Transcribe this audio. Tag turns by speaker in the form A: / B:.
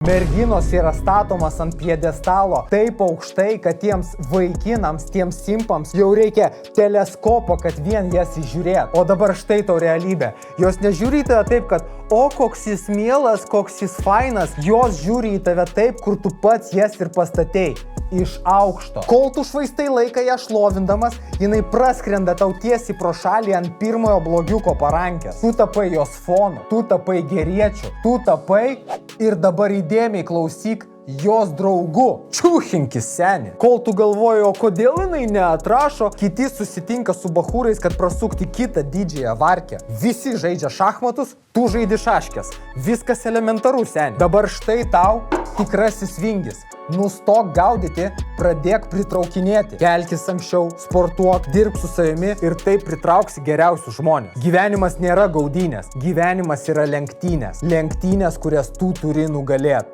A: Merginos yra statomas ant piedestalo taip aukštai, kad tiems vaikinams, tiems simpams jau reikia teleskopo, kad vien jas įžiūrėt. O dabar štai tau realybė. Jos nežiūri į tave taip, kad o koks jis mielas, koks jis fainas. Jos žiūri į tave taip, kur tu pats jas ir pastatei. Iš aukšto. Kol tu švaistai laiką ją šlovindamas, jinai praskrenda tau tiesiai pro šalį ant pirmojo blogiuko parankės. Tu tapai jos fonu, tu tapai geriečiu, tu tapai ir dabar įdėmiai klausyk jos draugu. Čiūchinkis seni. Kol tu galvoji, o kodėl jinai neatrašo, kiti susitinka su bachūrais, kad prasukti kitą didžiąją varkę. Visi žaidžia šachmatus, tu žaidi šaškės. Viskas elementaru, seni. Dabar štai tau tikrasis vingis. Nustok gaudyti, pradėk pritraukinėti. Kelkis anksčiau, sportuok, dirbk su savimi ir taip pritrauksi geriausius žmonės. Gyvenimas nėra gaudynės, gyvenimas yra lenktynės. Lenktynės, kurias tu turi nugalėti.